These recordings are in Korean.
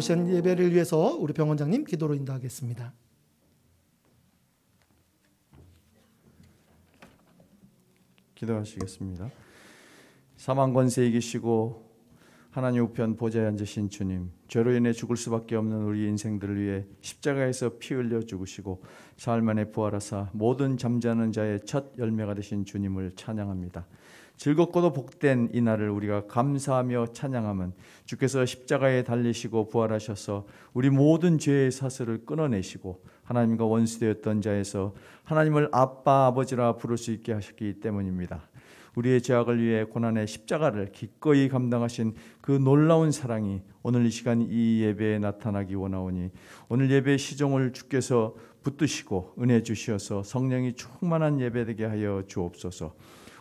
시간 예배를 위해서 우리 병원장님 기도로 인도하겠습니다. 기도하시겠습니다. 사망 권세에 이기시고 하나님 우편 보좌에 앉으신 주님, 죄로 인해 죽을 수밖에 없는 우리 인생들을 위해 십자가에서 피 흘려 죽으시고 사흘 만에 부활하사 모든 잠자는 자의 첫 열매가 되신 주님을 찬양합니다. 즐겁고도 복된 이 날을 우리가 감사하며 찬양하면 주께서 십자가에 달리시고 부활하셔서 우리 모든 죄의 사슬을 끊어내시고 하나님과 원수되었던 자에서 하나님을 아빠 아버지라 부를 수 있게 하셨기 때문입니다. 우리의 죄악을 위해 고난의 십자가를 기꺼이 감당하신 그 놀라운 사랑이 오늘 이 시간 이 예배에 나타나기 원하오니 오늘 예배의 시종을 주께서 붙드시고 은혜 주시어서 성령이 충만한 예배 되게 하여 주옵소서.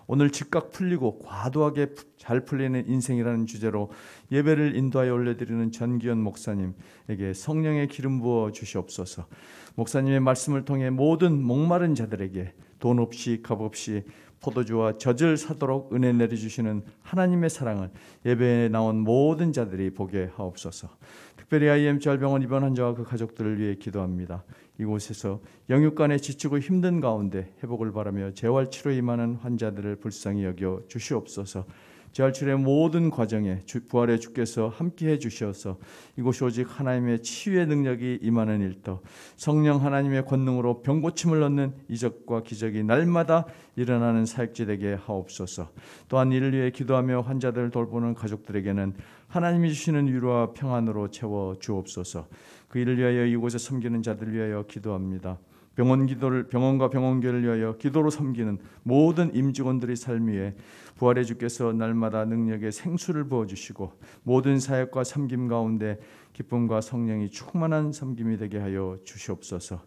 오늘 즉각 풀리고 과도하게 잘 풀리는 인생이라는 주제로 예배를 인도하여 올려드리는 전기현 목사님에게 성령의 기름 부어 주시옵소서. 목사님의 말씀을 통해 모든 목마른 자들에게 돈 없이 값 없이 포도주와 젖을 사도록 은혜 내려주시는 하나님의 사랑을 예배에 나온 모든 자들이 보게 하옵소서. 특별히 IMCR병원 입원 환자와 그 가족들을 위해 기도합니다. 이곳에서 영육간에 지치고 힘든 가운데 회복을 바라며 재활치료에 임하는 환자들을 불쌍히 여겨 주시옵소서. 재활치료의 모든 과정에 부활의 주께서 함께해 주셔서 이곳이 오직 하나님의 치유의 능력이 임하는 일터, 성령 하나님의 권능으로 병고침을 얻는 이적과 기적이 날마다 일어나는 사역지 되게 하옵소서. 또한 이를 위해 기도하며 환자들을 돌보는 가족들에게는 하나님이 주시는 위로와 평안으로 채워 주옵소서. 그 일을 위하여 이곳에 섬기는 자들을 위하여 기도합니다. 병원과 병원교를 위하여 기도로 섬기는 모든 임직원들의 삶 위에 부활의 주께서 날마다 능력의 생수를 부어주시고 모든 사역과 섬김 가운데 기쁨과 성령이 충만한 섬김이 되게 하여 주시옵소서.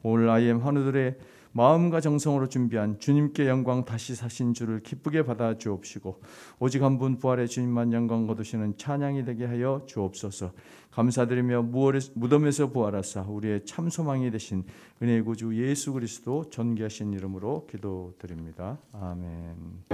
오늘 IM 환우들의 마음과 정성으로 준비한 주님께 영광 다시 사신 주를 기쁘게 받아 주옵시고 오직 한 분 부활의 주님만 영광 거두시는 찬양이 되게 하여 주옵소서. 감사드리며 무덤에서 부활하사 우리의 참 소망이 되신 은혜의 구주 예수 그리스도 존귀하신 이름으로 기도드립니다. 아멘.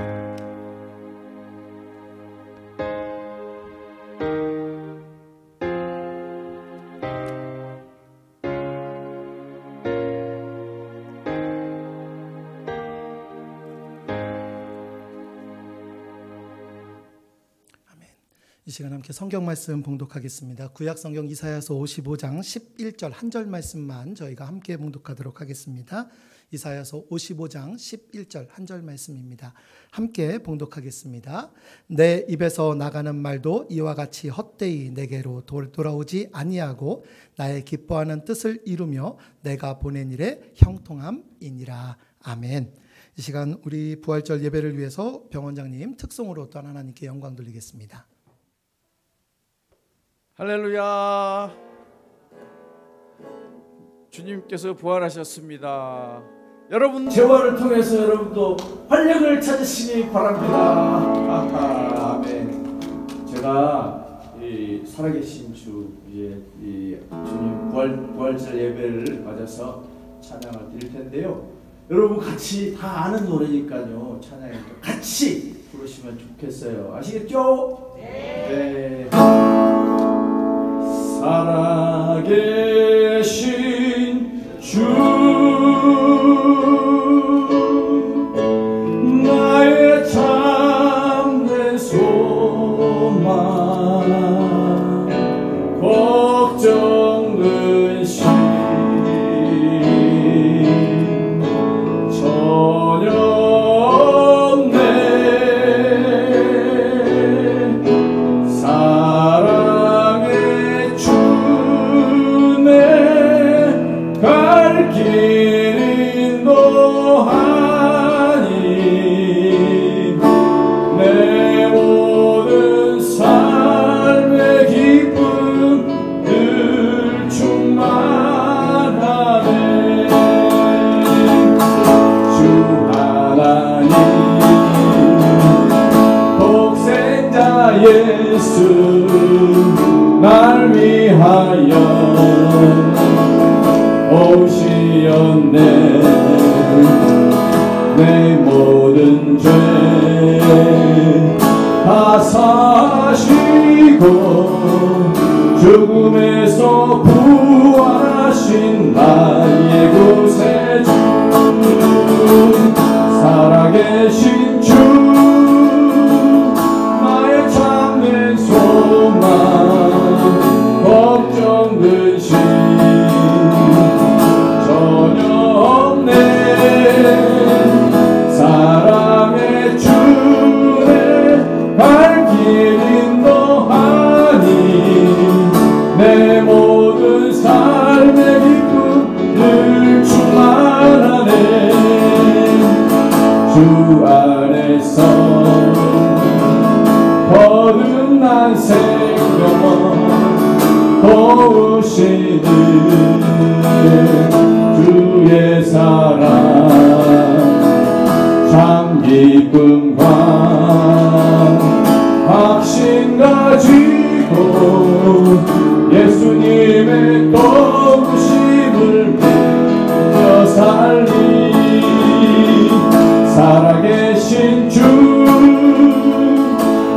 이 시간 함께 성경 말씀 봉독하겠습니다. 구약 성경 이사야서 55장 11절 한 절 말씀만 저희가 함께 봉독하도록 하겠습니다. 이사야서 55장 11절 한 절 말씀입니다. 함께 봉독하겠습니다. 내 입에서 나가는 말도 이와 같이 헛되이 내게로 돌아오지 아니하고 나의 기뻐하는 뜻을 이루며 내가 보낸 일에 형통함이니라. 아멘. 이 시간 우리 부활절 예배를 위해서 병원장님 특송으로 또한 하나님께 영광 돌리겠습니다. 할렐루야. 주님께서 부활하셨습니다. 여러분 재활을 통해서 여러분도 활력을 찾으시기 바랍니다. 아멘. 제가 이 살아계신 주 이 주님 부활절 예배를 맞아서 찬양을 드릴 텐데요. 여러분 같이 다 아는 노래니까요. 찬양을 같이 부르시면 좋겠어요. 아시겠죠? 네. 살아계신 주 나의 참된 소망 걱정 근심 전혀 없네. 사랑의 주네 갈 길 인도하니 내 모든 삶의 기쁨 늘 충만하네. 주 하나님 독생자 예수 날 위하여 오시었네. 내 모든 죄 다 사시고 죽음에서 부활하신 나의 구세주 살아계신 주 나의 참된 소망 걱정 근심 전혀 없네 사랑의 주의 발길 인도하니 내 모든 삶의 기쁨 늘 충만하네 주 안에서 거듭난 생명 도우시는 주의 사랑 참 기쁨과 확신 가지고 예수님의 도우심을 믿어 살리 살아계신 주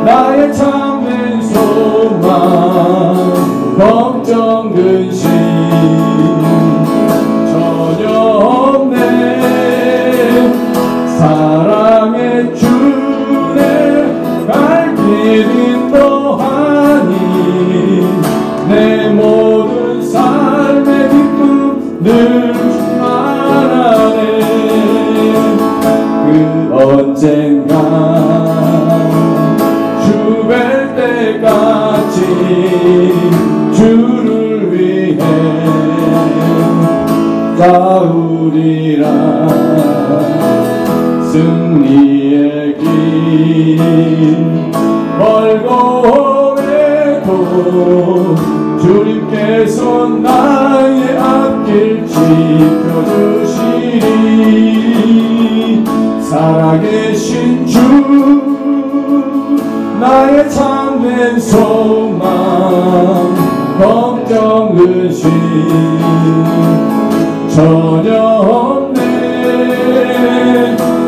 나의 참된 소망 걱정 근심 전혀 없네 사랑의 주의 발길 인도하니 내 모든 삶의 기쁨 늘 충만하네 그 언젠가 주 뵐 때까지 주를 위해 싸우리라 승리의 길 멀고 험해도 주님께서 나의 앞길 지켜주시리 살아계신 주 나의 참된 소망 걱정 근심 전혀 없네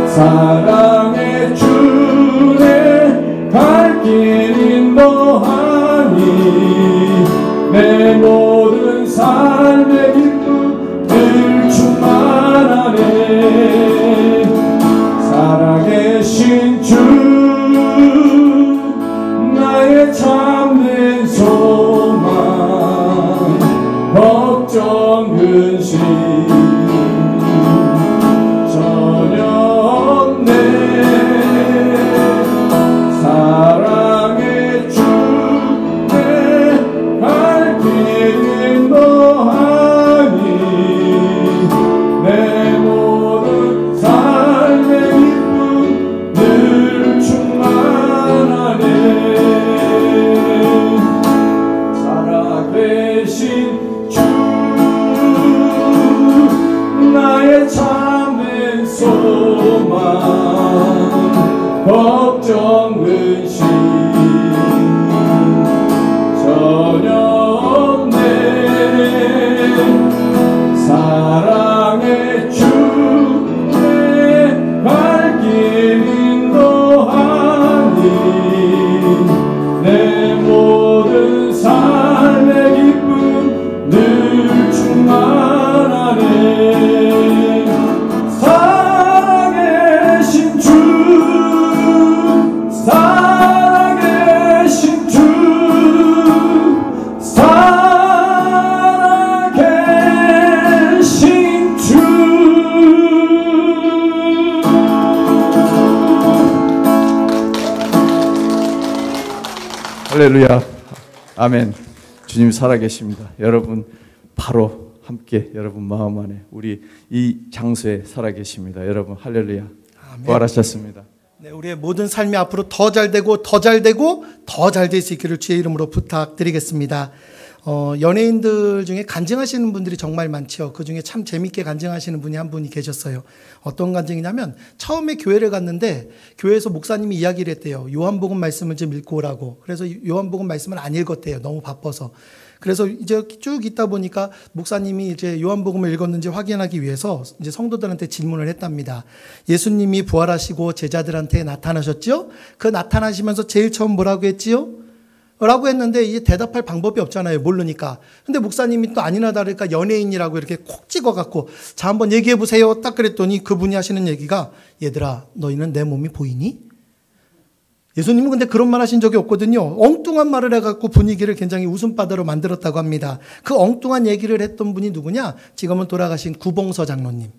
사랑의 주의 발길 인도하니 내 모든 삶의 기쁨 늘 충만하네 살아계신 주 나의 참된 소망 걱정 근심 전혀 없네 사랑의 주의 발길 인도하니 내 모든 삶의 기쁨 늘 충만하네 살아계신 주 나의 참된 소망 걱정 근심 전혀 없네 사랑의 주의 발길 인도하니 내 모든 삶의 기쁨 늘 충만하네 살아계신 주 살아계신 주 살아계신 주 할렐루야 아멘 주님 살아계십니다 여러분 바로 함께 여러분 마음 안에 우리 이 장소에 살아계십니다 여러분 할렐루야 아멘. 부활하셨습니다 네, 우리의 모든 삶이 앞으로 더 잘되고 더 잘되고 더 잘 될 수 있기를 주의 이름으로 부탁드리겠습니다. 연예인들 중에 간증하시는 분들이 정말 많죠. 그 중에 참 재밌게 간증하시는 분이 한 분이 계셨어요. 어떤 간증이냐면 처음에 교회를 갔는데 교회에서 목사님이 이야기를 했대요. 요한복음 말씀을 좀 읽고 오라고. 그래서 요한복음 말씀을 안 읽었대요. 너무 바빠서. 그래서 이제 쭉 있다 보니까 목사님이 이제 요한복음을 읽었는지 확인하기 위해서 이제 성도들한테 질문을 했답니다. 예수님이 부활하시고 제자들한테 나타나셨죠? 그 나타나시면서 제일 처음 뭐라고 했지요? 라고 했는데 이게 대답할 방법이 없잖아요. 모르니까. 근데 목사님이 또 아니나 다를까 연예인이라고 이렇게 콕 찍어갖고 자, 한번 얘기해보세요. 딱 그랬더니 그분이 하시는 얘기가 얘들아, 너희는 내 몸이 보이니? 예수님은 근데 그런 말 하신 적이 없거든요. 엉뚱한 말을 해갖고 분위기를 굉장히 웃음바다로 만들었다고 합니다. 그 엉뚱한 얘기를 했던 분이 누구냐? 지금은 돌아가신 구봉서 장로님.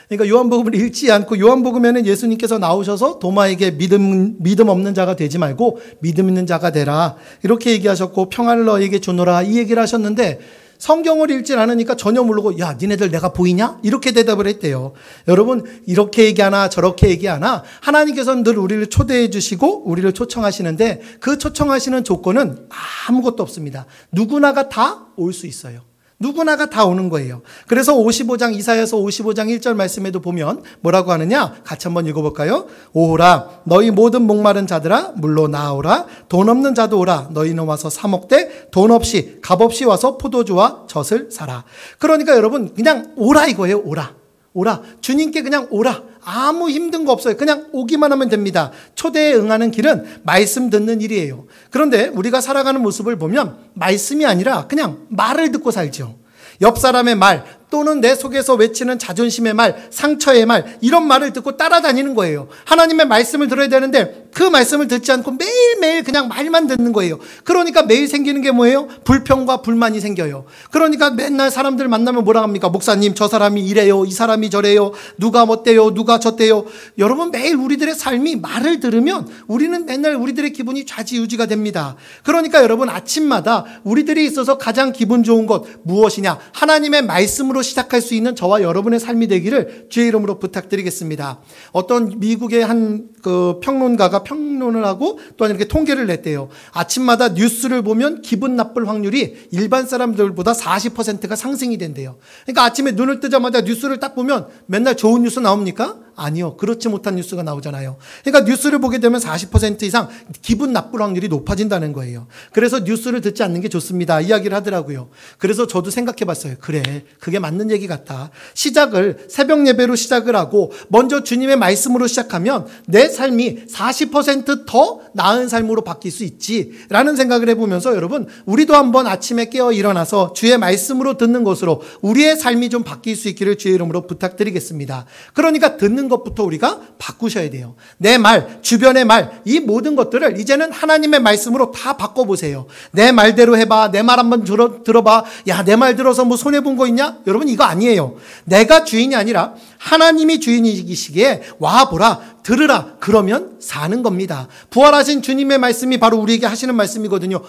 그러니까 요한복음을 읽지 않고 요한복음에는 예수님께서 나오셔서 도마에게 믿음 없는 자가 되지 말고 믿음 있는 자가 되라. 이렇게 얘기하셨고 평안을 너에게 주노라. 이 얘기를 하셨는데 성경을 읽지 않으니까 전혀 모르고 야, 니네들 내가 보이냐? 이렇게 대답을 했대요. 여러분, 이렇게 얘기하나 저렇게 얘기하나 하나님께서는 늘 우리를 초대해 주시고 우리를 초청하시는데 그 초청하시는 조건은 아무것도 없습니다. 누구나가 다 올 수 있어요. 누구나가 다 오는 거예요. 그래서 55장 이사야서 55장 1절 말씀에도 보면 뭐라고 하느냐? 같이 한번 읽어볼까요? 오라 너희 모든 목마른 자들아 물로 나오라. 돈 없는 자도 오라. 너희는 와서 사 먹되 돈 없이 값 없이 와서 포도주와 젖을 사라. 그러니까 여러분 그냥 오라 이거예요. 오라. 주님께 그냥 오라. 아무 힘든 거 없어요. 그냥 오기만 하면 됩니다. 초대에 응하는 길은 말씀 듣는 일이에요. 그런데 우리가 살아가는 모습을 보면 말씀이 아니라 그냥 말을 듣고 살죠. 옆 사람의 말 또는 내 속에서 외치는 자존심의 말, 상처의 말 이런 말을 듣고 따라다니는 거예요. 하나님의 말씀을 들어야 되는데 그 말씀을 듣지 않고 매일매일 그냥 말만 듣는 거예요. 그러니까 매일 생기는 게 뭐예요? 불평과 불만이 생겨요. 그러니까 맨날 사람들 만나면 뭐라 합니까? 목사님 저 사람이 이래요. 이 사람이 저래요. 누가 뭐대요. 누가 저대요. 여러분 매일 우리들의 삶이 말을 들으면 우리는 맨날 우리들의 기분이 좌지우지가 됩니다. 그러니까 여러분 아침마다 우리들이 있어서 가장 기분 좋은 것 무엇이냐? 하나님의 말씀으로 시작할 수 있는 저와 여러분의 삶이 되기를 주의 이름으로 부탁드리겠습니다. 어떤 미국의 한 그 평론가가 평론을 하고 또한 이렇게 통계를 냈대요. 아침마다 뉴스를 보면 기분 나쁠 확률이 일반 사람들보다 40%가 상승이 된대요. 그러니까 아침에 눈을 뜨자마자 뉴스를 딱 보면 맨날 좋은 뉴스 나옵니까? 아니요. 그렇지 못한 뉴스가 나오잖아요. 그러니까 뉴스를 보게 되면 40% 이상 기분 나쁠 확률이 높아진다는 거예요. 그래서 뉴스를 듣지 않는 게 좋습니다. 이야기를 하더라고요. 그래서 저도 생각해 봤어요. 그래. 그게 맞는 얘기 같다. 시작을 새벽 예배로 시작을 하고 먼저 주님의 말씀으로 시작하면 내 삶이 40% 나은 삶으로 바뀔 수 있지라는 생각을 해보면서 여러분 우리도 한번 아침에 깨어 일어나서 주의 말씀으로 듣는 것으로 우리의 삶이 좀 바뀔 수 있기를 주의 이름으로 부탁드리겠습니다. 그러니까 듣는 것부터 우리가 바꾸셔야 돼요. 내 말, 주변의 말, 이 모든 것들을 이제는 하나님의 말씀으로 다 바꿔보세요. 내 말대로 해봐. 내 말 한번 들어봐. 야, 내 말 들어서 뭐 손해본 거 있냐? 여러분 이거 아니에요. 내가 주인이 아니라 하나님이 주인이시기에 와보라. 들으라. 그러면 사는 겁니다. 부활하신 주님의 말씀이 바로 우리에게 하시는 말씀이거든요.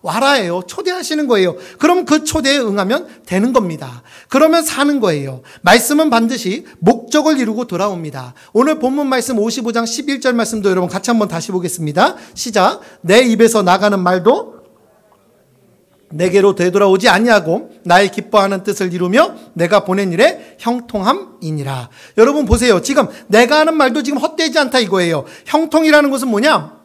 와라예요. 초대하시는 거예요. 그럼 그 초대에 응하면 되는 겁니다. 그러면 사는 거예요. 말씀은 반드시 목적을 이루고 돌아옵니다. 오늘 본문 말씀 55장 11절 말씀도 여러분 같이 한번 다시 보겠습니다. 시작. 내 입에서 나가는 말도 내게로 되돌아오지 아니하고 나의 기뻐하는 뜻을 이루며 내가 보낸 일에 형통함이니라. 여러분 보세요. 지금 내가 하는 말도 지금 헛되지 않다 이거예요. 형통이라는 것은 뭐냐?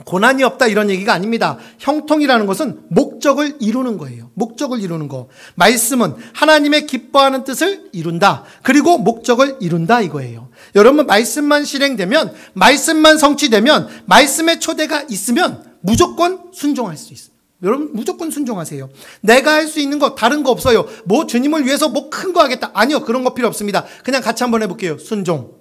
고난이 없다 이런 얘기가 아닙니다. 형통이라는 것은 목적을 이루는 거예요. 목적을 이루는 거. 말씀은 하나님의 기뻐하는 뜻을 이룬다. 그리고 목적을 이룬다 이거예요. 여러분 말씀만 실행되면, 말씀만 성취되면, 말씀의 초대가 있으면 무조건 순종할 수 있습니다. 여러분 무조건 순종하세요. 내가 할 수 있는 거 다른 거 없어요. 뭐 주님을 위해서 뭐 큰 거 하겠다. 아니요. 그런 거 필요 없습니다. 그냥 같이 한번 해볼게요. 순종.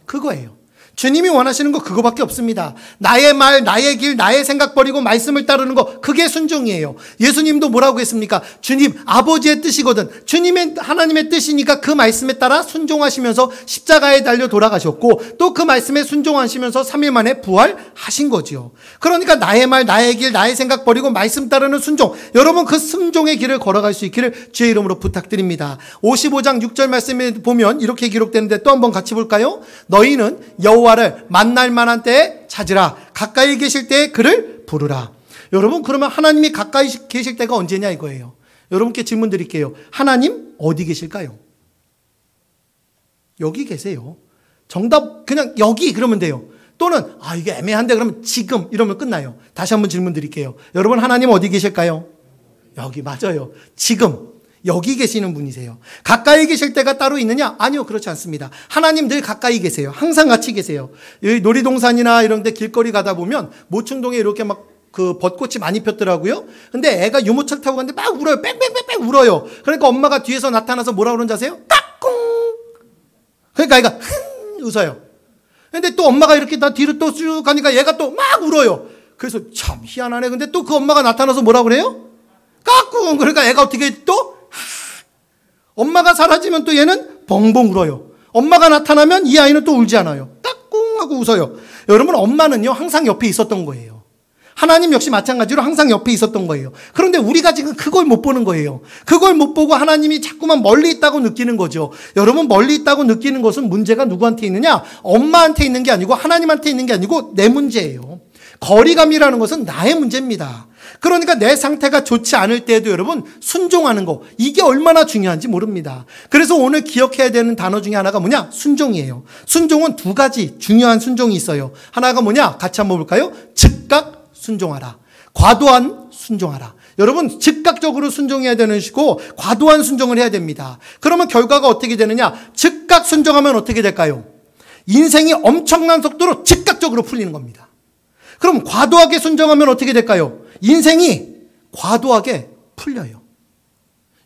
그거예요. 주님이 원하시는 거 그거밖에 없습니다. 나의 말, 나의 길, 나의 생각 버리고 말씀을 따르는 거 그게 순종이에요. 예수님도 뭐라고 했습니까? 주님 아버지의 뜻이거든. 주님의 하나님의 뜻이니까 그 말씀에 따라 순종하시면서 십자가에 달려 돌아가셨고 또 그 말씀에 순종하시면서 3일 만에 부활하신 거지요. 그러니까 나의 말, 나의 길, 나의 생각 버리고 말씀 따르는 순종. 여러분 그 순종의 길을 걸어갈 수 있기를 주의 이름으로 부탁드립니다. 55장 6절 말씀에 보면 이렇게 기록되는데 또 한번 같이 볼까요? 너희는 여호와를 만날 만한 때에 찾으라. 가까이 계실 때에 그를 부르라. 여러분 그러면 하나님이 가까이 계실 때가 언제냐 이거예요. 여러분께 질문 드릴게요. 하나님 어디 계실까요? 여기 계세요. 정답 그냥 여기 그러면 돼요. 또는 이게 애매한데 그러면 지금 이러면 끝나요. 다시 한번 질문 드릴게요. 여러분 하나님 어디 계실까요? 여기 맞아요. 지금 여기 계시는 분이세요. 가까이 계실 때가 따로 있느냐? 아니요, 그렇지 않습니다. 하나님 늘 가까이 계세요. 항상 같이 계세요. 여기 놀이동산이나 이런 데 길거리 가다 보면 모충동에 이렇게 막 그 벚꽃이 많이 폈더라고요. 근데 애가 유모차를 타고 갔는데 막 울어요. 뺑뺑뺑뺑 울어요. 그러니까 엄마가 뒤에서 나타나서 뭐라 그러는지 아세요? 까꿍! 그러니까 애가 웃어요. 근데 또 엄마가 이렇게 나 뒤로 또 쭉 가니까 얘가 또 막 울어요. 그래서 참 희한하네. 근데 또 그 엄마가 나타나서 뭐라 그래요? 까꿍! 그러니까 애가 어떻게 또 엄마가 사라지면 또 얘는 벙벙 울어요. 엄마가 나타나면 이 아이는 또 울지 않아요. 까꿍 하고 웃어요. 여러분, 엄마는요 항상 옆에 있었던 거예요. 하나님 역시 마찬가지로 항상 옆에 있었던 거예요. 그런데 우리가 지금 그걸 못 보는 거예요. 그걸 못 보고 하나님이 자꾸만 멀리 있다고 느끼는 거죠. 여러분, 멀리 있다고 느끼는 것은 문제가 누구한테 있느냐? 엄마한테 있는 게 아니고 하나님한테 있는 게 아니고 내 문제예요. 거리감이라는 것은 나의 문제입니다. 그러니까 내 상태가 좋지 않을 때에도 여러분 순종하는 거, 이게 얼마나 중요한지 모릅니다. 그래서 오늘 기억해야 되는 단어 중에 하나가 뭐냐? 순종이에요. 순종은 두 가지 중요한 순종이 있어요. 하나가 뭐냐? 같이 한번 볼까요? 즉각 순종하라. 과도한 순종하라. 여러분, 즉각적으로 순종해야 되는 시고 과도한 순종을 해야 됩니다. 그러면 결과가 어떻게 되느냐? 즉각 순종하면 어떻게 될까요? 인생이 엄청난 속도로 즉각적으로 풀리는 겁니다. 그럼 과도하게 순종하면 어떻게 될까요? 인생이 과도하게 풀려요.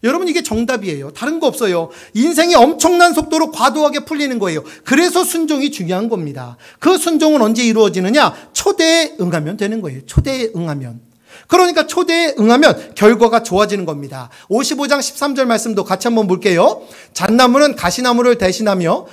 여러분, 이게 정답이에요. 다른 거 없어요. 인생이 엄청난 속도로 과도하게 풀리는 거예요. 그래서 순종이 중요한 겁니다. 그 순종은 언제 이루어지느냐? 초대에 응하면 되는 거예요. 초대에 응하면. 그러니까 초대에 응하면 결과가 좋아지는 겁니다. 55장 13절 말씀도 같이 한번 볼게요. 잣나무는 가시나무를 대신하며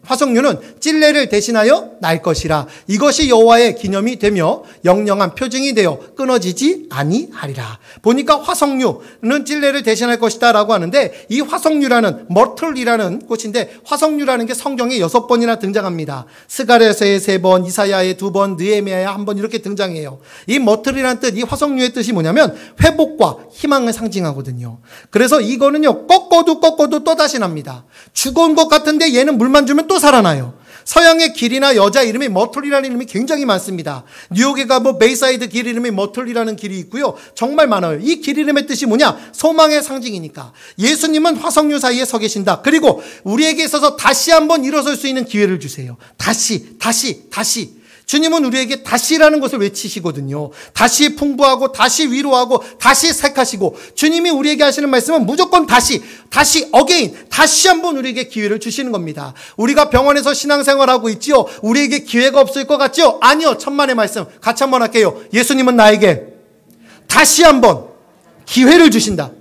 화석류는 찔레를 대신하여 날 것이라. 이것이 여호와의 기념이 되며 영영한 표징이 되어 끊어지지 아니하리라. 보니까 화석류는 찔레를 대신할 것이다 라고 하는데, 이 화석류라는 머틀이라는 꽃인데, 화석류라는 게 성경에 6번이나 등장합니다. 스가랴서에 3번, 이사야에 2번, 느헤미야에 1번 이렇게 등장해요. 이 머틀이라는 뜻, 이 화석류의 뜻이 뭐냐면 회복과 희망을 상징하거든요. 그래서 이거는요 꺾어도 또다시 납니다. 죽은 것 같은데 얘는 물만 주면 또 살아나요. 서양의 길이나 여자 이름이 머틀이라는 이름이 굉장히 많습니다. 뉴욕에 가면 베이사이드 길 이름이 머틀이라는 길이 있고요. 정말 많아요. 이 길 이름의 뜻이 뭐냐? 소망의 상징이니까. 예수님은 화석류 사이에 서 계신다. 그리고 우리에게 있어서 다시 한번 일어설 수 있는 기회를 주세요. 다시. 주님은 우리에게 다시라는 것을 외치시거든요. 다시 풍부하고 다시 위로하고 다시 색하시고, 주님이 우리에게 하시는 말씀은 무조건 다시 어게인, 다시 한번 우리에게 기회를 주시는 겁니다. 우리가 병원에서 신앙생활하고 있지요. 우리에게 기회가 없을 것 같지요? 아니요. 천만의 말씀 같이 한번 할게요. 예수님은 나에게 다시 한번 기회를 주신다.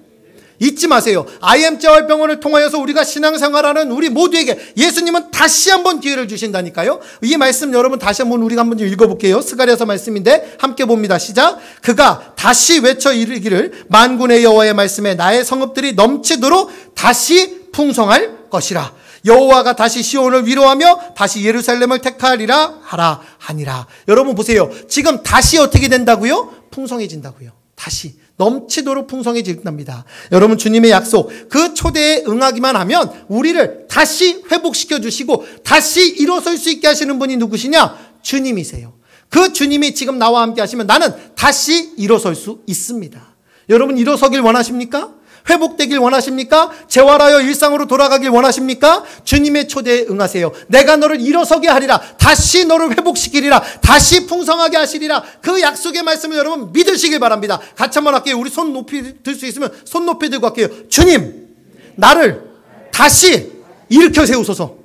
잊지 마세요. IM 재활병원을 통하여서 우리가 신앙생활하는 우리 모두에게 예수님은 다시 한번 기회를 주신다니까요. 이 말씀 여러분 다시 한번 우리가 한번 읽어볼게요. 스가랴서 말씀인데 함께 봅니다. 시작. 그가 다시 외쳐 이르기를 만군의 여호와의 말씀에 나의 성읍들이 넘치도록 다시 풍성할 것이라. 여호와가 다시 시온을 위로하며 다시 예루살렘을 택하리라 하라 하니라. 여러분 보세요. 지금 다시 어떻게 된다고요? 풍성해진다고요. 다시 넘치도록 풍성해진답니다. 여러분, 주님의 약속, 그 초대에 응하기만 하면 우리를 다시 회복시켜 주시고 다시 일어설 수 있게 하시는 분이 누구시냐? 주님이세요. 그 주님이 지금 나와 함께 하시면 나는 다시 일어설 수 있습니다. 여러분, 일어서길 원하십니까? 회복되길 원하십니까? 재활하여 일상으로 돌아가길 원하십니까? 주님의 초대에 응하세요. 내가 너를 일어서게 하리라. 다시 너를 회복시키리라. 다시 풍성하게 하시리라. 그 약속의 말씀을 여러분 믿으시길 바랍니다. 같이 한번 할게요. 우리 손 높이 들 수 있으면 손 높이 들고 할게요. 주님, 나를 다시 일으켜 세우소서.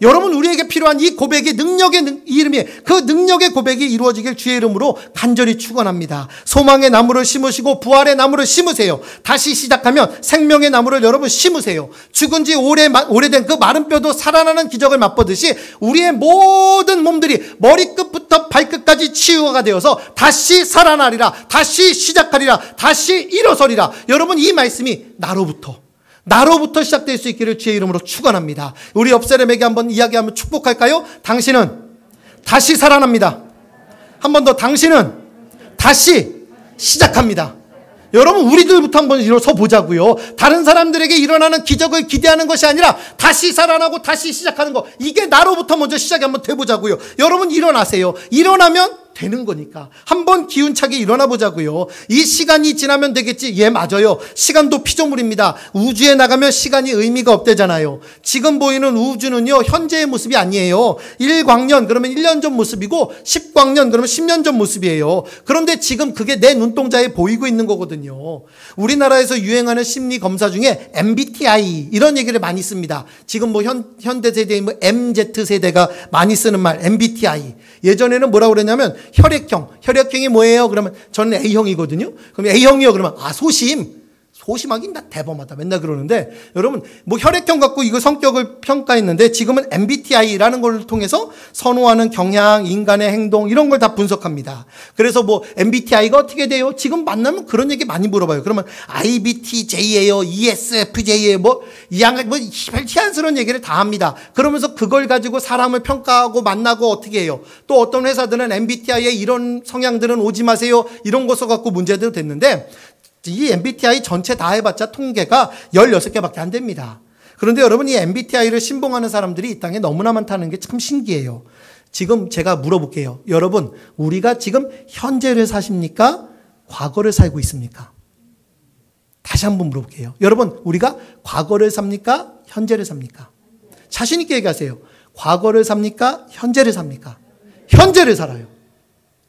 여러분, 우리에게 필요한 이 고백의 능력의 이름이, 그 능력의 고백이 이루어지길 주의 이름으로 간절히 축원합니다. 소망의 나무를 심으시고 부활의 나무를 심으세요. 다시 시작하면 생명의 나무를 여러분 심으세요. 죽은 지 오래된 그 마른 뼈도 살아나는 기적을 맛보듯이 우리의 모든 몸들이 머리끝부터 발끝까지 치유가 되어서 다시 살아나리라. 다시 시작하리라. 다시 일어서리라. 여러분, 이 말씀이 나로부터 시작될 수 있기를 주의 이름으로 축원합니다. 우리 옆 사람에게 한번 이야기하면 축복할까요? 당신은 다시 살아납니다. 한 번 더, 당신은 다시 시작합니다. 여러분, 우리들부터 한번 일어서 보자고요. 다른 사람들에게 일어나는 기적을 기대하는 것이 아니라 다시 살아나고 다시 시작하는 거, 이게 나로부터 먼저 시작이 한번 돼보자고요. 여러분, 일어나세요. 일어나면 되는 거니까 한번 기운차게 일어나 보자고요. 이 시간이 지나면 되겠지. 예, 맞아요. 시간도 피조물입니다. 우주에 나가면 시간이 의미가 없대잖아요. 지금 보이는 우주는요, 현재의 모습이 아니에요. 1광년 그러면 1년 전 모습이고 10광년 그러면 10년 전 모습이에요. 그런데 지금 그게 내 눈동자에 보이고 있는 거거든요. 우리나라에서 유행하는 심리 검사 중에 MBTI 이런 얘기를 많이 씁니다. 지금 뭐 현대 세대의 뭐 MZ세대가 많이 쓰는 말 MBTI. 예전에는 뭐라고 그랬냐면 혈액형이 뭐예요? 그러면 저는 A형이거든요. 그럼 A형이요. 그러면 소심하긴 나 대범하다 맨날 그러는데, 여러분 뭐 혈액형 갖고 이거 성격을 평가했는데 지금은 MBTI라는 걸 통해서 선호하는 경향, 인간의 행동 이런 걸 다 분석합니다. 그래서 뭐 MBTI가 어떻게 돼요? 지금 만나면 그런 얘기 많이 물어봐요. 그러면 IBTJ예요, ESFJ예요, 뭐 희한스러운 얘기를 다 합니다. 그러면서 그걸 가지고 사람을 평가하고 만나고 어떻게 해요? 또 어떤 회사들은 MBTI에 이런 성향들은 오지 마세요 이런 거 써갖고 문제도 됐는데, 이 MBTI 전체 다 해봤자 통계가 16개밖에 안 됩니다. 그런데 여러분, 이 MBTI를 신봉하는 사람들이 이 땅에 너무나 많다는 게 참 신기해요. 지금 제가 물어볼게요. 여러분, 우리가 지금 현재를 사십니까? 과거를 살고 있습니까? 다시 한번 물어볼게요. 여러분, 우리가 과거를 삽니까? 현재를 삽니까? 자신 있게 얘기하세요. 과거를 삽니까? 현재를 삽니까? 현재를 살아요.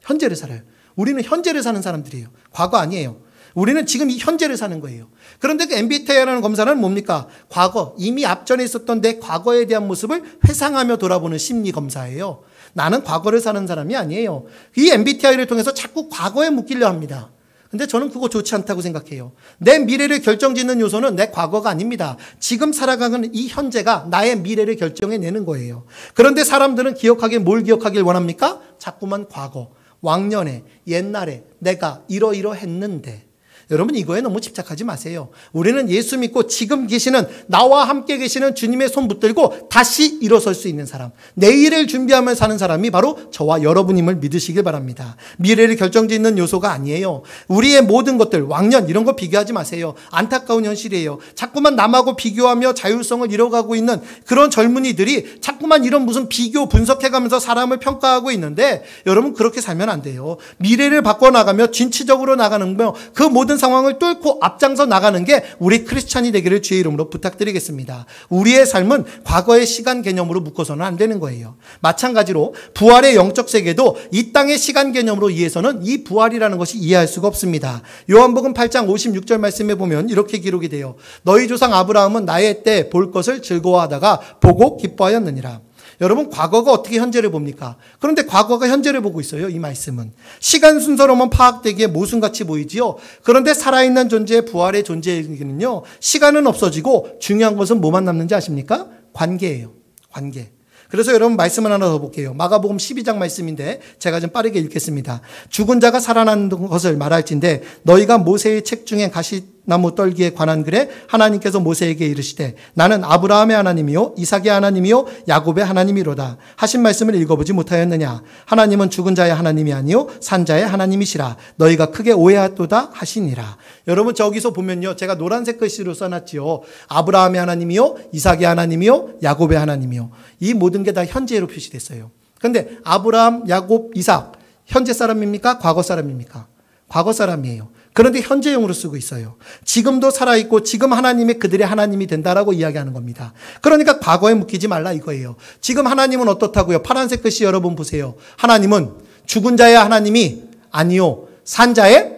현재를 살아요. 우리는 현재를 사는 사람들이에요. 과거 아니에요. 우리는 지금 이 현재를 사는 거예요. 그런데 그 MBTI라는 검사는 뭡니까? 과거, 이미 앞전에 있었던 내 과거에 대한 모습을 회상하며 돌아보는 심리 검사예요. 나는 과거를 사는 사람이 아니에요. 이 MBTI를 통해서 자꾸 과거에 묶이려 합니다. 근데 저는 그거 좋지 않다고 생각해요. 내 미래를 결정짓는 요소는 내 과거가 아닙니다. 지금 살아가는 이 현재가 나의 미래를 결정해내는 거예요. 그런데 사람들은 뭘 기억하길 원합니까? 자꾸만 과거, 왕년에, 옛날에 내가 이러이러했는데. 여러분, 이거에 너무 집착하지 마세요. 우리는 예수 믿고 지금 계시는, 나와 함께 계시는 주님의 손 붙들고 다시 일어설 수 있는 사람, 내일을 준비하며 사는 사람이 바로 저와 여러분임을 믿으시길 바랍니다. 미래를 결정짓는 요소가 아니에요. 우리의 모든 것들, 왕년 이런 거 비교하지 마세요. 안타까운 현실이에요. 자꾸만 남하고 비교하며 자율성을 잃어가고 있는 그런 젊은이들이 자꾸만 이런 무슨 비교 분석해가면서 사람을 평가하고 있는데, 여러분 그렇게 살면 안 돼요. 미래를 바꿔나가며 진취적으로 나가는 거, 그 모든 상황을 뚫고 앞장서 나가는 게 우리 크리스찬이 되기를 주의 이름으로 부탁드리겠습니다. 우리의 삶은 과거의 시간 개념으로 묶어서는 안 되는 거예요. 마찬가지로 부활의 영적 세계도 이 땅의 시간 개념으로 이해해서는 이 부활이라는 것이 이해할 수가 없습니다. 요한복음 8장 56절 말씀에 보면 이렇게 기록이 돼요. 너희 조상 아브라함은 나의 때 볼 것을 즐거워하다가 보고 기뻐하였느니라. 여러분, 과거가 어떻게 현재를 봅니까? 그런데 과거가 현재를 보고 있어요. 이 말씀은 시간 순서로만 파악되기에 모순같이 보이지요. 그런데 살아있는 존재의 부활의 존재에게는요, 시간은 없어지고 중요한 것은 뭐만 남는지 아십니까? 관계예요. 관계. 그래서 여러분, 말씀을 하나 더 볼게요. 마가복음 12장 말씀인데 제가 좀 빠르게 읽겠습니다. 죽은 자가 살아난 것을 말할진대 너희가 모세의 책 중에 가시나무 떨기에 관한 글에 하나님께서 모세에게 이르시되 나는 아브라함의 하나님이요 이삭의 하나님이요 야곱의 하나님이로다 하신 말씀을 읽어보지 못하였느냐. 하나님은 죽은 자의 하나님이 아니요 산 자의 하나님이시라. 너희가 크게 오해하도다 하시니라. 여러분, 저기서 보면요, 제가 노란색 글씨로 써놨지요. 아브라함의 하나님이요 이삭의 하나님이요 야곱의 하나님이요. 이 모든 게 다 현재로 표시됐어요. 그런데 아브라함, 야곱, 이삭 현재 사람입니까? 과거 사람입니까? 과거 사람이에요. 그런데 현재형으로 쓰고 있어요. 지금도 살아있고 지금 하나님이 그들의 하나님이 된다라고 이야기하는 겁니다. 그러니까 과거에 묶이지 말라 이거예요. 지금 하나님은 어떻다고요? 파란색 글씨 여러분 보세요. 하나님은 죽은 자의 하나님이 아니요 산 자의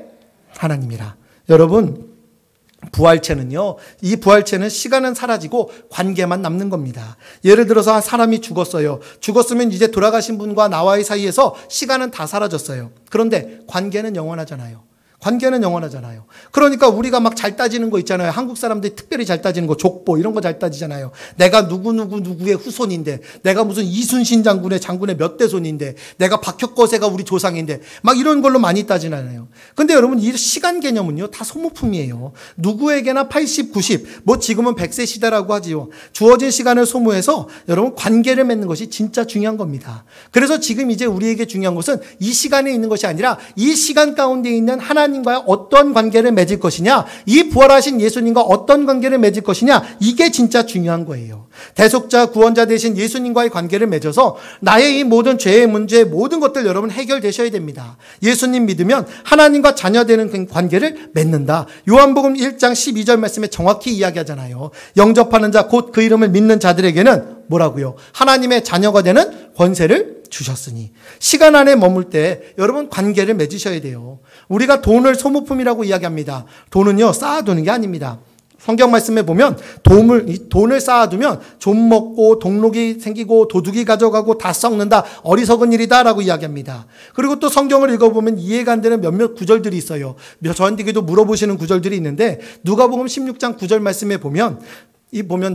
하나님이라. 여러분, 부활체는요, 이 부활체는 시간은 사라지고 관계만 남는 겁니다. 예를 들어서 사람이 죽었어요. 죽었으면 이제 돌아가신 분과 나와의 사이에서 시간은 다 사라졌어요. 그런데 관계는 영원하잖아요. 관계는 영원하잖아요. 그러니까 우리가 막 잘 따지는 거 있잖아요. 한국 사람들이 특별히 잘 따지는 거, 족보 이런 거 잘 따지잖아요. 내가 누구의 후손인데, 내가 무슨 이순신 장군의 몇 대손인데, 내가 박혁거세가 우리 조상인데, 막 이런 걸로 많이 따지잖아요. 근데 여러분, 이 시간 개념은요, 다 소모품이에요. 누구에게나 80, 90, 뭐 지금은 100세 시대라고 하지요. 주어진 시간을 소모해서 여러분 관계를 맺는 것이 진짜 중요한 겁니다. 그래서 지금 이제 우리에게 중요한 것은 이 시간에 있는 것이 아니라 이 시간 가운데 있는 하나님 하나님과 어떤 관계를 맺을 것이냐, 이 부활하신 예수님과 어떤 관계를 맺을 것이냐, 이게 진짜 중요한 거예요. 대속자, 구원자 되신 예수님과의 관계를 맺어서 나의 이 모든 죄의 문제, 모든 것들 여러분 해결되셔야 됩니다. 예수님 믿으면 하나님과 자녀 되는 관계를 맺는다. 요한복음 1장 12절 말씀에 정확히 이야기하잖아요. 영접하는 자, 곧 그 이름을 믿는 자들에게는 뭐라고요? 하나님의 자녀가 되는 권세를 주셨으니. 시간 안에 머물 때 여러분 관계를 맺으셔야 돼요. 우리가 돈을 소모품이라고 이야기합니다. 돈은요, 쌓아두는 게 아닙니다. 성경 말씀에 보면 돈을 쌓아두면 좀 먹고 동록이 생기고 도둑이 가져가고 다 썩는다, 어리석은 일이다라고 이야기합니다. 그리고 또 성경을 읽어보면 이해가 안 되는 몇몇 구절들이 있어요. 저한테도 물어보시는 구절들이 있는데, 누가복음 16장 9절 말씀에 보면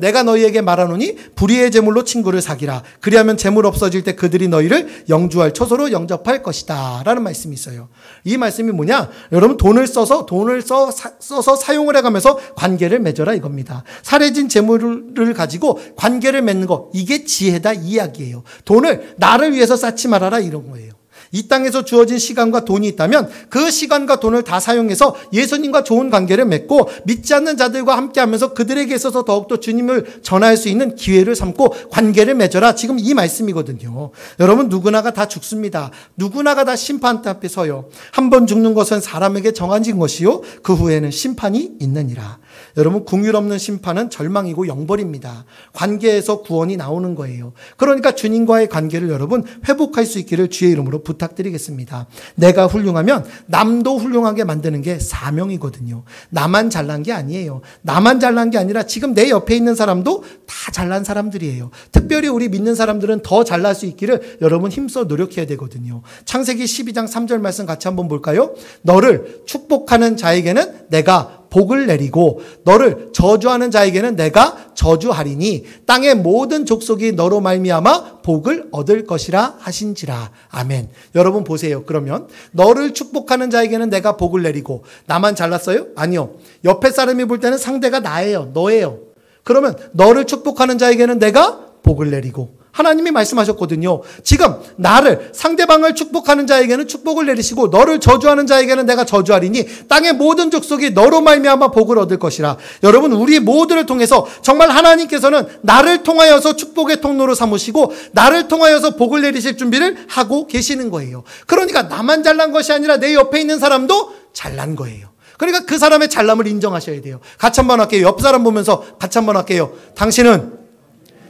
내가 너희에게 말하노니 불의의 제물로 친구를 사귀라. 그리하면 제물 없어질 때 그들이 너희를 영주할 처소로 영접할 것이다 라는 말씀이 있어요. 이 말씀이 뭐냐? 여러분, 돈을 써서 사용을 해가면서 관계를 맺어라 이겁니다. 사려진 제물을 가지고 관계를 맺는 거, 이게 지혜다 이 이야기예요. 돈을 나를 위해서 쌓지 말아라 이런 거예요. 이 땅에서 주어진 시간과 돈이 있다면 그 시간과 돈을 다 사용해서 예수님과 좋은 관계를 맺고 믿지 않는 자들과 함께하면서 그들에게 있어서 더욱더 주님을 전할 수 있는 기회를 삼고 관계를 맺어라, 지금 이 말씀이거든요. 여러분, 누구나가 다 죽습니다. 누구나가 다 심판 앞에 서요. 한 번 죽는 것은 사람에게 정해진 것이요 그 후에는 심판이 있느니라. 여러분, 긍휼 없는 심판은 절망이고 영벌입니다. 관계에서 구원이 나오는 거예요. 그러니까 주님과의 관계를 여러분 회복할 수 있기를 주의 이름으로 부탁드리겠습니다. 내가 훌륭하면 남도 훌륭하게 만드는 게 사명이거든요. 나만 잘난 게 아니에요. 나만 잘난 게 아니라 지금 내 옆에 있는 사람도 다 잘난 사람들이에요. 특별히 우리 믿는 사람들은 더 잘날 수 있기를 여러분 힘써 노력해야 되거든요. 창세기 12장 3절 말씀 같이 한번 볼까요? 너를 축복하는 자에게는 내가 복을 내리고 너를 저주하는 자에게는 내가 저주하리니 땅의 모든 족속이 너로 말미암아 복을 얻을 것이라 하신지라. 아멘. 여러분 보세요. 그러면 너를 축복하는 자에게는 내가 복을 내리고, 나만 잘났어요? 아니요. 옆에 사람이 볼 때는 상대가 나예요. 너예요. 그러면 너를 축복하는 자에게는 내가 복을 내리고, 하나님이 말씀하셨거든요. 지금 나를, 상대방을 축복하는 자에게는 축복을 내리시고 너를 저주하는 자에게는 내가 저주하리니 땅의 모든 족속이 너로 말미암아 복을 얻을 것이라. 여러분, 우리 모두를 통해서 정말 하나님께서는 나를 통하여서 축복의 통로로 삼으시고 나를 통하여서 복을 내리실 준비를 하고 계시는 거예요. 그러니까 나만 잘난 것이 아니라 내 옆에 있는 사람도 잘난 거예요. 그러니까 그 사람의 잘남을 인정하셔야 돼요. 같이 한번 할게요. 옆 사람 보면서 같이 한번 할게요. 당신은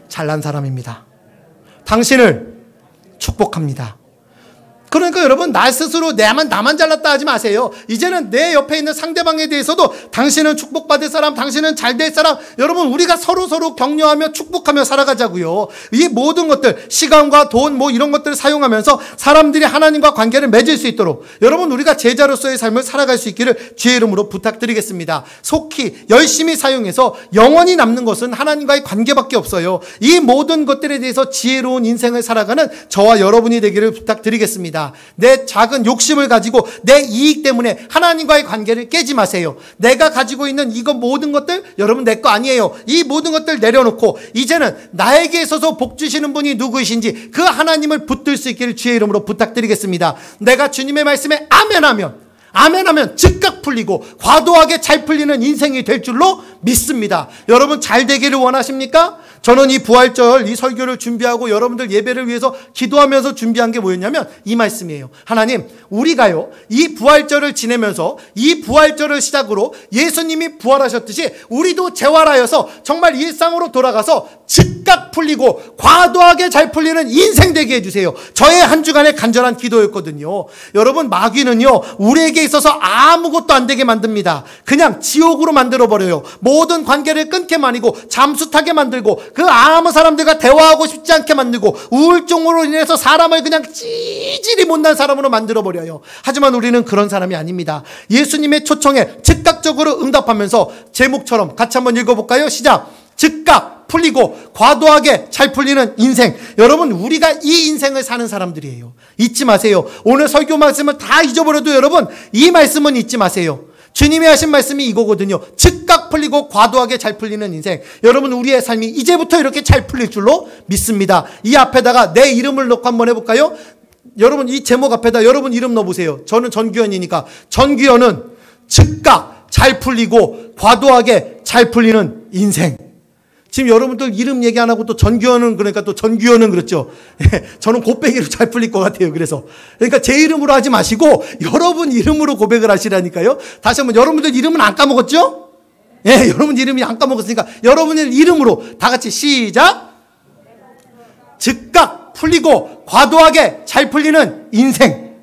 잘난 사람입니다. 당신을 축복합니다. 그러니까 여러분, 나 스스로 나만 잘났다 하지 마세요. 이제는 내 옆에 있는 상대방에 대해서도 당신은 축복받을 사람, 당신은 잘될 사람, 여러분 우리가 서로 격려하며 축복하며 살아가자고요. 이 모든 것들, 시간과 돈 이런 것들을 사용하면서 사람들이 하나님과 관계를 맺을 수 있도록 여러분 우리가 제자로서의 삶을 살아갈 수 있기를 주의 이름으로 부탁드리겠습니다. 속히 열심히 사용해서 영원히 남는 것은 하나님과의 관계밖에 없어요. 이 모든 것들에 대해서 지혜로운 인생을 살아가는 저와 여러분이 되기를 부탁드리겠습니다. 내 작은 욕심을 가지고 내 이익 때문에 하나님과의 관계를 깨지 마세요. 내가 가지고 있는 이거 모든 것들 여러분 내 거 아니에요. 이 모든 것들 내려놓고 이제는 나에게 있어서 복 주시는 분이 누구이신지 그 하나님을 붙들 수 있기를 주의 이름으로 부탁드리겠습니다. 내가 주님의 말씀에 아멘하면 즉각 풀리고 과도하게 잘 풀리는 인생이 될 줄로 믿습니다. 여러분 잘 되기를 원하십니까? 저는 이 부활절 이 설교를 준비하고 여러분들 예배를 위해서 기도하면서 준비한 게 뭐였냐면 이 말씀이에요. 하나님, 우리가요 이 부활절을 지내면서 이 부활절을 시작으로 예수님이 부활하셨듯이 우리도 재활하여서 정말 일상으로 돌아가서 즉각 풀리고 과도하게 잘 풀리는 인생 되게 해주세요. 저의 한 주간의 간절한 기도였거든요. 여러분, 마귀는요 우리에게 있어서 아무것도 안 되게 만듭니다. 그냥 지옥으로 만들어버려요. 모든 관계를 끊게 만들고 잠수 타게 만들고 그 아무 사람들과 대화하고 싶지 않게 만들고 우울증으로 인해서 사람을 그냥 찌질이 못난 사람으로 만들어버려요. 하지만 우리는 그런 사람이 아닙니다. 예수님의 초청에 즉각적으로 응답하면서 제목처럼 같이 한번 읽어볼까요? 시작! 즉각 풀리고 과도하게 잘 풀리는 인생. 여러분, 우리가 이 인생을 사는 사람들이에요. 잊지 마세요. 오늘 설교 말씀을 다 잊어버려도 여러분 이 말씀은 잊지 마세요. 주님이 하신 말씀이 이거거든요. 즉각 풀리고 과도하게 잘 풀리는 인생. 여러분, 우리의 삶이 이제부터 이렇게 잘 풀릴 줄로 믿습니다. 이 앞에다가 내 이름을 넣고 한번 해볼까요? 여러분 이 제목 앞에다 여러분 이름 넣어보세요. 저는 전규현이니까 전규현은 즉각 잘 풀리고 과도하게 잘 풀리는 인생. 지금 여러분들 이름 얘기 안 하고 또 전규현은 그러니까 또 전규현은 그렇죠. 저는 곱빼기로 잘 풀릴 것 같아요. 그래서 그러니까 제 이름으로 하지 마시고 여러분 이름으로 고백을 하시라니까요. 다시 한번 여러분들 이름은 안 까먹었죠? 예, 여러분 이름이 안 까먹었으니까 여러분의 이름으로 다 같이 시작. 즉각 풀리고 과도하게 잘 풀리는 인생.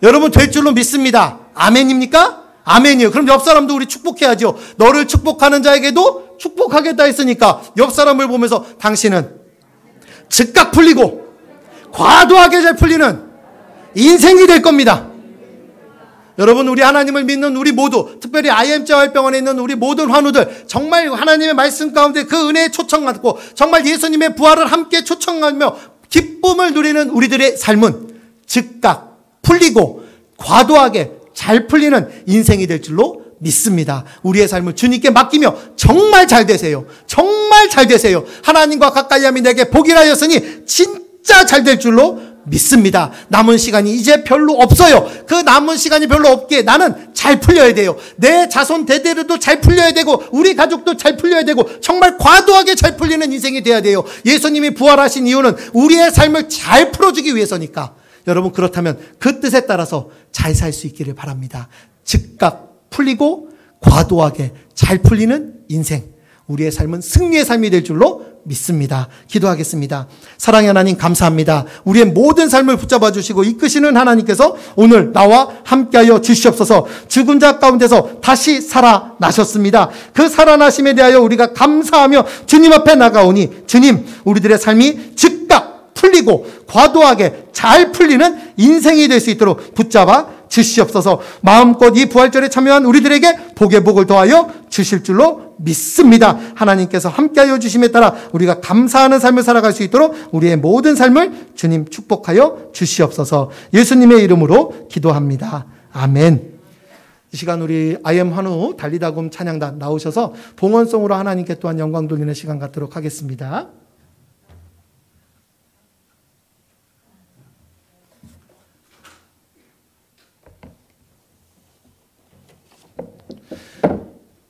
여러분 될 줄로 믿습니다. 아멘입니까? 아멘이요. 그럼 옆 사람도 우리 축복해야죠. 너를 축복하는 자에게도 축복하겠다 했으니까 옆 사람을 보면서 당신은 즉각 풀리고 과도하게 잘 풀리는 인생이 될 겁니다. 여러분 우리 하나님을 믿는 우리 모두, 특별히 IM자활병원에 있는 우리 모든 환우들, 정말 하나님의 말씀 가운데 그 은혜에 초청받고 정말 예수님의 부활을 함께 초청하며 기쁨을 누리는 우리들의 삶은 즉각 풀리고 과도하게 잘 풀리는 인생이 될 줄로 믿습니다. 우리의 삶을 주님께 맡기며 정말 잘 되세요. 정말 잘 되세요. 하나님과 가까이 함이 내게 복이라 하였으니 진짜 잘 될 줄로 믿습니다. 남은 시간이 이제 별로 없어요. 그 남은 시간이 별로 없기에 나는 잘 풀려야 돼요. 내 자손 대대로도 잘 풀려야 되고 우리 가족도 잘 풀려야 되고 정말 과도하게 잘 풀리는 인생이 돼야 돼요. 예수님이 부활하신 이유는 우리의 삶을 잘 풀어주기 위해서니까 여러분 그렇다면 그 뜻에 따라서 잘 살 수 있기를 바랍니다. 즉각 풀리고 과도하게 잘 풀리는 인생, 우리의 삶은 승리의 삶이 될 줄로 믿습니다. 기도하겠습니다. 사랑의 하나님 감사합니다. 우리의 모든 삶을 붙잡아 주시고 이끄시는 하나님께서 오늘 나와 함께하여 주시옵소서. 죽은 자 가운데서 다시 살아나셨습니다. 그 살아나심에 대하여 우리가 감사하며 주님 앞에 나가오니 주님, 우리들의 삶이 즉각 풀리고 과도하게 잘 풀리는 인생이 될 수 있도록 붙잡아 주시옵소서. 마음껏 이 부활절에 참여한 우리들에게 복의 복을 더하여 주실 줄로 믿습니다. 하나님께서 함께하여 주심에 따라 우리가 감사하는 삶을 살아갈 수 있도록 우리의 모든 삶을 주님 축복하여 주시옵소서. 예수님의 이름으로 기도합니다. 아멘. 이 시간 우리 IM 환우 달리다굼 찬양단 나오셔서 봉헌송으로 하나님께 또한 영광 돌리는 시간 갖도록 하겠습니다.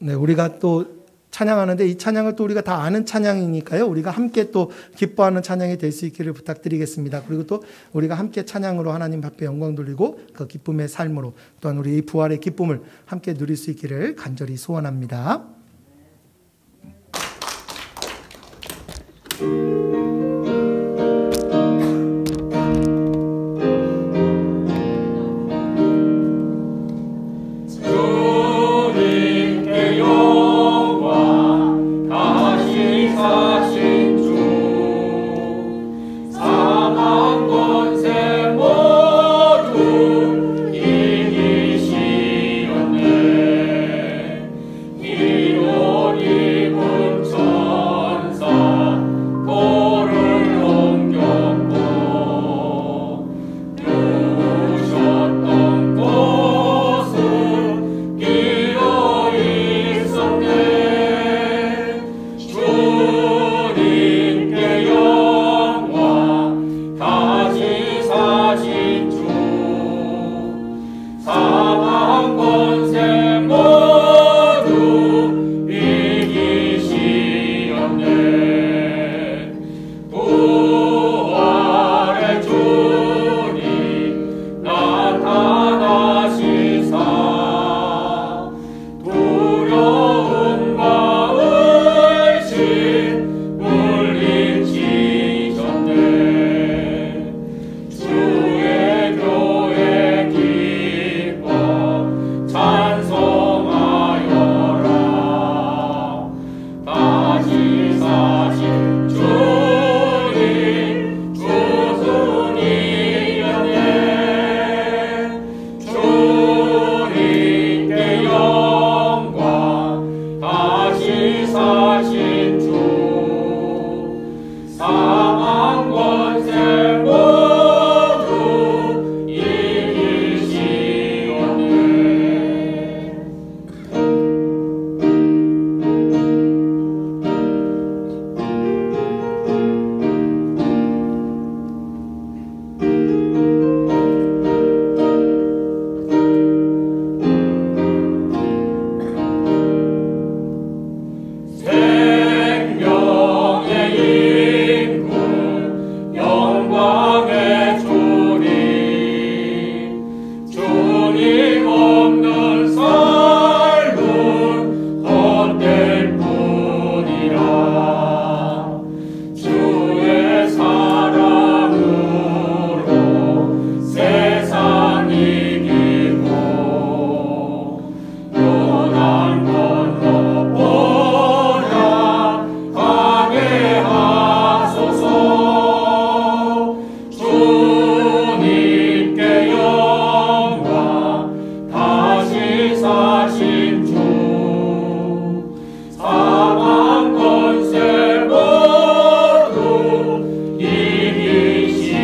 네, 우리가 또 찬양하는데 이 찬양을 또 우리가 다 아는 찬양이니까요. 우리가 함께 또 기뻐하는 찬양이 될 수 있기를 부탁드리겠습니다. 그리고 또 우리가 함께 찬양으로 하나님 앞에 영광 돌리고 그 기쁨의 삶으로 또한 우리 부활의 기쁨을 함께 누릴 수 있기를 간절히 소원합니다. 이기시었네. 의사신 주 사망 권세 모두 이기시옵네.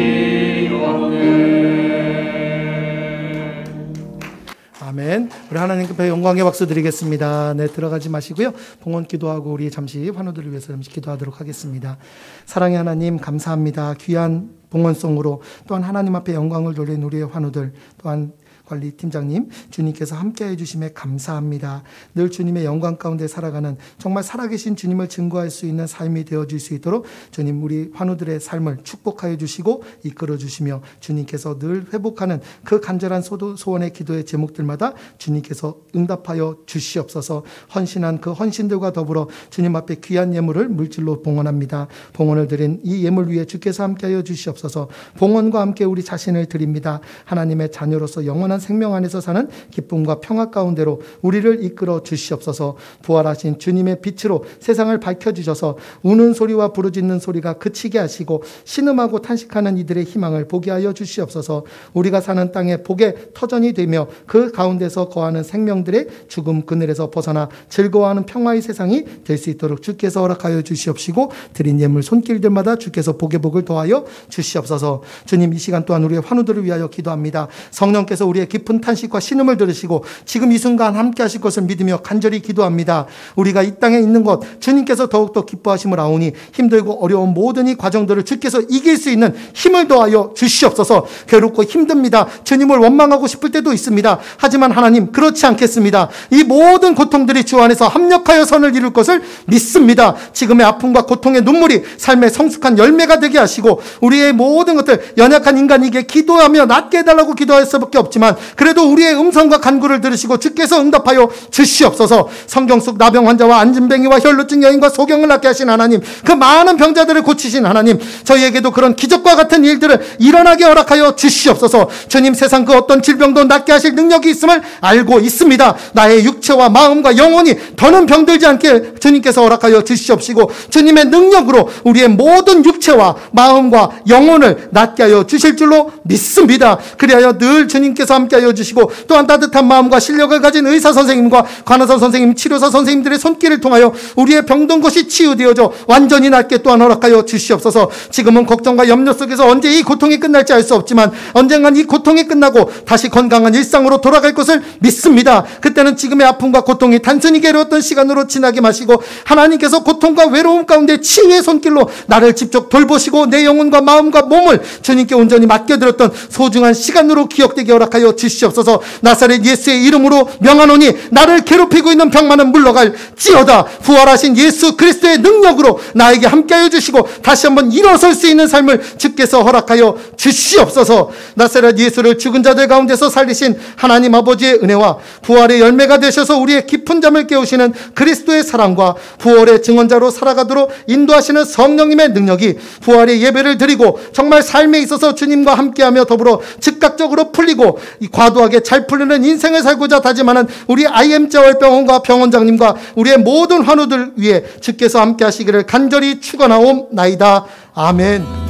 아멘. 우리 하나님 앞에 영광의 박수 드리겠습니다. 네, 들어가지 마시고요. 봉헌 기도하고 우리 잠시 환우들을 위해서 잠시 기도하도록 하겠습니다. 사랑의 하나님 감사합니다. 귀한 봉헌송으로 또한 하나님 앞에 영광을 돌린 우리의 환우들, 또한 관리팀장님, 주님께서 함께해 주심에 감사합니다. 늘 주님의 영광 가운데 살아가는 정말 살아계신 주님을 증거할 수 있는 삶이 되어질 수 있도록 주님 우리 환우들의 삶을 축복하여 주시고 이끌어 주시며 주님께서 늘 회복하는 그 간절한 소원의 기도의 제목들마다 주님께서 응답하여 주시옵소서. 헌신한 그 헌신들과 더불어 주님 앞에 귀한 예물을 물질로 봉헌합니다. 봉헌을 드린 이 예물 위에 주께서 함께하여 주시옵소서. 봉헌과 함께 우리 자신을 드립니다. 하나님의 자녀로서 영원한 생명 안에서 사는 기쁨과 평화 가운데로 우리를 이끌어 주시옵소서. 부활하신 주님의 빛으로 세상을 밝혀주셔서 우는 소리와 부르짖는 소리가 그치게 하시고 신음하고 탄식하는 이들의 희망을 보게 하여 주시옵소서. 우리가 사는 땅에 복의 터전이 되며 그 가운데서 거하는 생명들의 죽음 그늘에서 벗어나 즐거워하는 평화의 세상이 될 수 있도록 주께서 허락하여 주시옵시고 드린 예물 손길들마다 주께서 복의 복을 더하여 주시옵소서. 주님 이 시간 또한 우리의 환우들을 위하여 기도합니다. 성령께서 우리의 깊은 탄식과 신음을 들으시고 지금 이 순간 함께 하실 것을 믿으며 간절히 기도합니다. 우리가 이 땅에 있는 것 주님께서 더욱더 기뻐하심을 아오니 힘들고 어려운 모든 이 과정들을 주께서 이길 수 있는 힘을 더하여 주시옵소서. 괴롭고 힘듭니다. 주님을 원망하고 싶을 때도 있습니다. 하지만 하나님 그렇지 않겠습니다. 이 모든 고통들이 주 안에서 합력하여 선을 이룰 것을 믿습니다. 지금의 아픔과 고통의 눈물이 삶의 성숙한 열매가 되게 하시고 우리의 모든 것들 연약한 인간에게 기도하며 낫게 해달라고 기도할 수밖에 없지만 그래도 우리의 음성과 간구를 들으시고 주께서 응답하여 주시옵소서. 성경 속 나병 환자와 안진뱅이와 혈루증 여인과 소경을 낫게 하신 하나님, 그 많은 병자들을 고치신 하나님, 저희에게도 그런 기적과 같은 일들을 일어나게 허락하여 주시옵소서. 주님 세상 그 어떤 질병도 낫게 하실 능력이 있음을 알고 있습니다. 나의 육체와 마음과 영혼이 더는 병들지 않게 주님께서 허락하여 주시옵시고 주님의 능력으로 우리의 모든 육체와 마음과 영혼을 낫게 하여 주실 줄로 믿습니다. 그리하여 늘 주님께서 함께하여 주시고 또한 따뜻한 마음과 실력을 가진 의사 선생님과 간호사 선생님, 치료사 선생님들의 손길을 통하여 우리의 병든 것이 치유되어져 완전히 낫게 또한 허락하여 주시옵소서. 지금은 걱정과 염려 속에서 언제 이 고통이 끝날지 알 수 없지만 언젠간 이 고통이 끝나고 다시 건강한 일상으로 돌아갈 것을 믿습니다. 그때는 지금의 아픔과 고통이 단순히 괴로웠던 시간으로 지나게 마시고 하나님께서 고통과 외로움 가운데 치유의 손길로 나를 직접 돌보시고 내 영혼과 마음과 몸을 주님께 온전히 맡겨드렸던 소중한 시간으로 기억되게 허락하여 주시옵소서. 나사렛 예수의 이름으로 명하노니 나를 괴롭히고 있는 병만은 물러갈지어다. 부활하신 예수 그리스도의 능력으로 나에게 함께하여 주시고 다시 한번 일어설 수 있는 삶을 주께서 허락하여 주시옵소서. 나사렛 예수를 죽은 자들 가운데서 살리신 하나님 아버지의 은혜와 부활의 열매가 되셔서 우리의 깊은 잠을 깨우시는 그리스도의 사랑과 부활의 증언자로 살아가도록 인도하시는 성령님의 능력이 부활의 예배를 드리고 정말 삶에 있어서 주님과 함께하며 더불어 즉각적으로 풀리고 이 과도하게 잘 풀리는 인생을 살고자 다짐하는 우리 IM자월병원과 병원장님과 우리의 모든 환우들 위해 주께서 함께 하시기를 간절히 축원하옵나이다. 아멘.